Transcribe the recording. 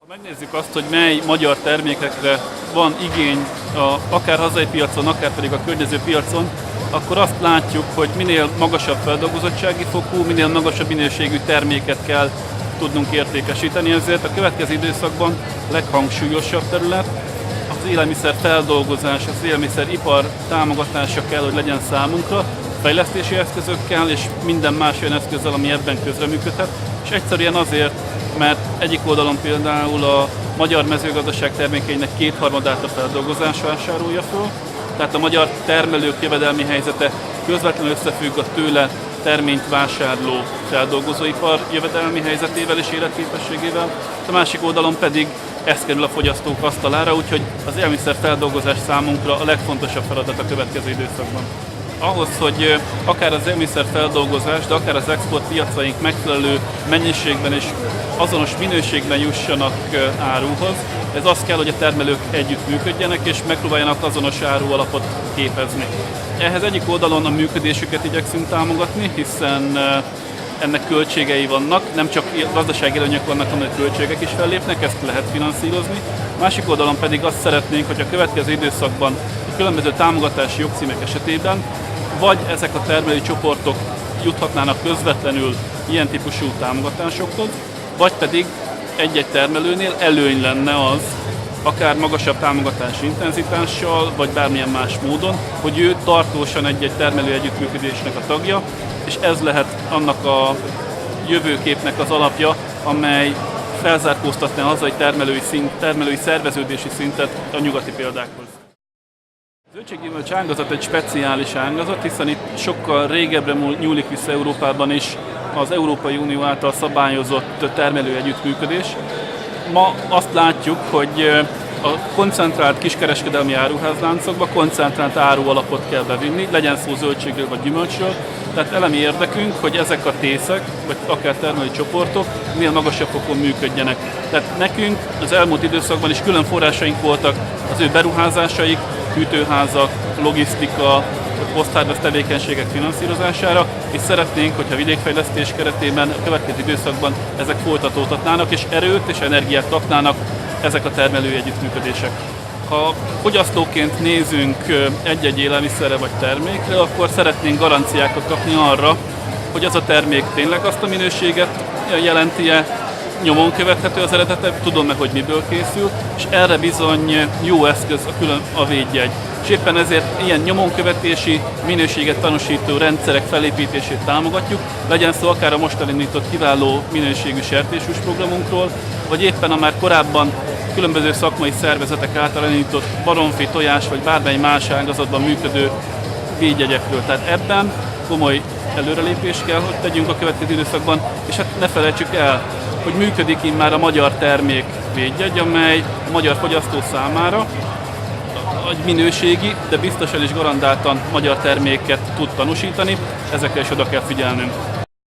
Megnézzük azt, hogy mely magyar termékekre van igény akár hazai piacon, akár pedig a környező piacon, akkor azt látjuk, hogy minél magasabb feldolgozottsági fokú, minél magasabb minőségű terméket kell tudnunk értékesíteni, ezért a következő időszakban leghangsúlyosabb terület az élelmiszer feldolgozás, az élelmiszeripar támogatása kell, hogy legyen számunkra, fejlesztési eszközökkel és minden más olyan eszközzel, ami ebben közreműködhet, és egyszerűen azért, mert egyik oldalon például a magyar mezőgazdaság termékeinek kétharmadát a feldolgozás vásárolja föl, tehát a magyar termelők jövedelmi helyzete közvetlenül összefügg a tőle terményt vásárló feldolgozóipar jövedelmi helyzetével és életképességével, a másik oldalon pedig ez kerül a fogyasztók asztalára, úgyhogy az élelmiszer feldolgozás számunkra a legfontosabb feladat a következő időszakban. Ahhoz, hogy akár az élelmiszer feldolgozás, de akár az export piacaink megfelelő mennyiségben és azonos minőségben jussanak áruhoz, ez azt kell, hogy a termelők együtt működjenek és megpróbáljanak azonos árualapot képezni. Ehhez egyik oldalon a működésüket igyekszünk támogatni, hiszen ennek költségei vannak, nem csak gazdasági előnyök vannak, hanem költségek is fellépnek, ezt lehet finanszírozni. Másik oldalon pedig azt szeretnénk, hogy a következő időszakban a különböző támogatási jogcímek esetében vagy ezek a termelői csoportok juthatnának közvetlenül ilyen típusú támogatásokhoz, vagy pedig egy-egy termelőnél előny lenne az, akár magasabb támogatási intenzitással, vagy bármilyen más módon, hogy ő tartósan egy-egy termelő együttműködésnek a tagja, és ez lehet annak a jövőképnek az alapja, amely felzárkóztatná a hazai termelői szerveződési szintet a nyugati példákhoz. A zöldséggyümölcs ágazat egy speciális ágazat, hiszen itt sokkal régebbre nyúlik vissza Európában is az Európai Unió által szabályozott termelő együttműködés. Ma azt látjuk, hogy a koncentrált kiskereskedelmi áruházláncokba koncentrált árualapot kell bevinni, legyen szó zöldségről vagy gyümölcsről. Tehát elemi érdekünk, hogy ezek a tészek, vagy akár termelői csoportok minél magasabb fokon működjenek. Tehát nekünk az elmúlt időszakban is külön forrásaink voltak az ő beruházásaik, hűtőházak, logisztika, post-harvest tevékenységek finanszírozására, és szeretnénk, hogyha vidékfejlesztés keretében a következő időszakban ezek folytatódhatnának, és erőt és energiát kapnának ezek a termelői együttműködések. Ha fogyasztóként nézünk egy-egy élelmiszerre vagy termékre, akkor szeretnénk garanciákat kapni arra, hogy az a termék tényleg azt a minőséget jelenti-e, nyomon követhető az eredete, tudom-e, hogy miből készül, és erre bizony jó eszköz a védjegy. És éppen ezért ilyen nyomonkövetési, minőséget tanúsító rendszerek felépítését támogatjuk, legyen szó akár a most elindított kiváló minőségű sertéshús programunkról, vagy éppen a már korábban különböző szakmai szervezetek által elindított baromfi, tojás vagy bármely más ágazatban működő védjegyekről. Tehát ebben komoly előrelépést kell, hogy tegyünk a következő időszakban, és hát ne felejtsük el, hogy működik immár a magyar termék védjegy, amely a magyar fogyasztó számára egy minőségi, de biztosan és garantáltan magyar terméket tud tanúsítani, ezekre is oda kell figyelnünk.